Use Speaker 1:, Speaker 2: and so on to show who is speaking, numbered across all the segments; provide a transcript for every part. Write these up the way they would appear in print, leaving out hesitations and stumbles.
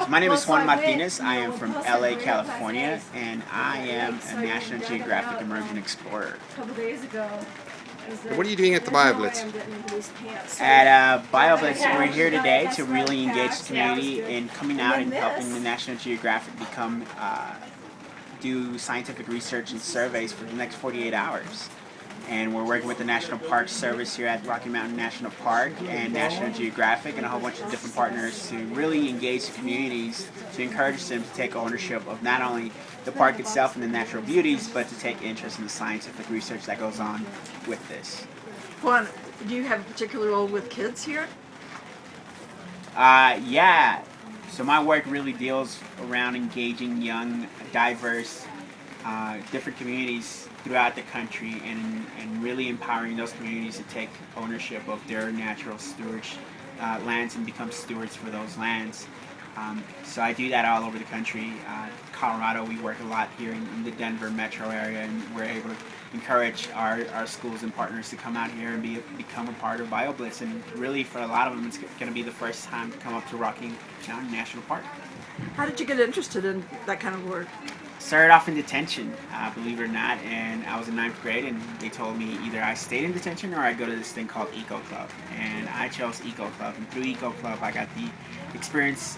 Speaker 1: My name is Juan Martinez. I am from LA, California, and I am a National Geographic Emerging Explorer.
Speaker 2: What are you doing at the BioBlitz?
Speaker 1: At BioBlitz, we're here today to really engage the community in coming out and helping the National Geographic do scientific research and surveys for the next 48 hours. And we're working with the National Park Service here at Rocky Mountain National Park and National Geographic and a whole bunch of different partners to really engage the communities, to encourage them to take ownership of not only the park itself and the natural beauties, but to take interest in the scientific research that goes on with this.
Speaker 3: Juan, do you have a particular role with kids here?
Speaker 1: Yeah. So my work really deals around engaging young, diverse, different communities throughout the country and really empowering those communities to take ownership of their natural lands and become stewards for those lands. So I do that all over the country. Colorado, we work a lot here in the Denver metro area, and we're able to encourage our schools and partners to come out here and become a part of BioBlitz. And really, for a lot of them, it's going to be the first time to come up to Rocky Mountain National Park.
Speaker 3: How did you get interested in that kind of work?
Speaker 1: Started off in detention, believe it or not, and I was in 9th grade, and they told me either I stayed in detention or I go to this thing called Eco Club, and I chose Eco Club. And through Eco Club, I got the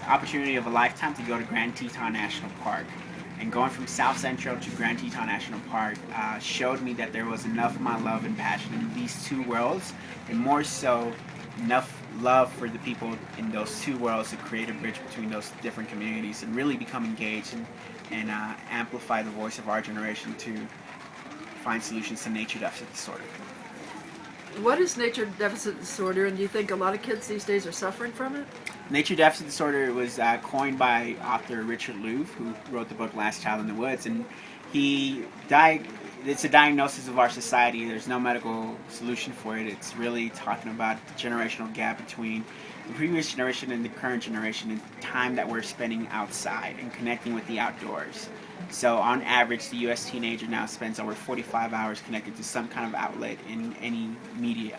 Speaker 1: opportunity of a lifetime to go to Grand Teton National Park. And going from South Central to Grand Teton National Park showed me that there was enough of my love and passion in these two worlds, and more so, enough love for the people in those two worlds to create a bridge between those different communities and really become engaged and amplify the voice of our generation to find solutions to nature deficit disorder.
Speaker 3: What is nature deficit disorder, and do you think a lot of kids these days are suffering from it?
Speaker 1: Nature deficit disorder was coined by author Richard Louv, who wrote the book Last Child in the Woods, and it's a diagnosis of our society. There's no medical solution for it. It's really talking about the generational gap between the previous generation and the current generation and time that we're spending outside and connecting with the outdoors. So on average, the U.S. teenager now spends over 45 hours connected to some kind of outlet in any media,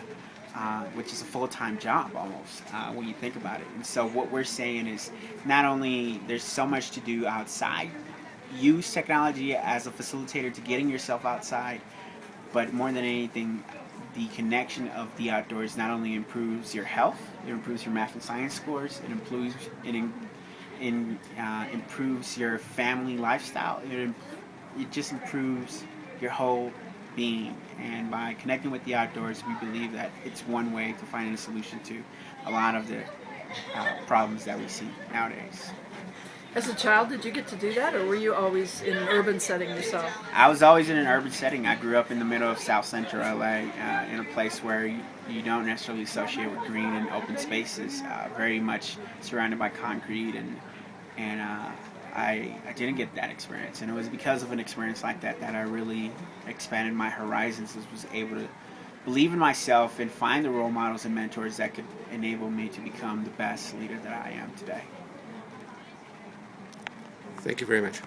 Speaker 1: which is a full-time job almost when you think about it. And so what we're saying is not only there's so much to do outside, use technology as a facilitator to getting yourself outside, but more than anything, the connection of the outdoors not only improves your health, it improves your math and science scores, it improves your family lifestyle, it just improves your whole being. And by connecting with the outdoors, we believe that it's one way to find a solution to a lot of the problems that we see nowadays.
Speaker 3: As a child, did you get to do that, or were you always in an urban setting yourself?
Speaker 1: I was always in an urban setting. I grew up in the middle of South Central LA, in a place where you don't necessarily associate with green and open spaces, very much surrounded by concrete, and I didn't get that experience. And it was because of an experience like that that I really expanded my horizons and was able to believe in myself and find the role models and mentors that could enable me to become the best leader that I am today.
Speaker 2: Thank you very much.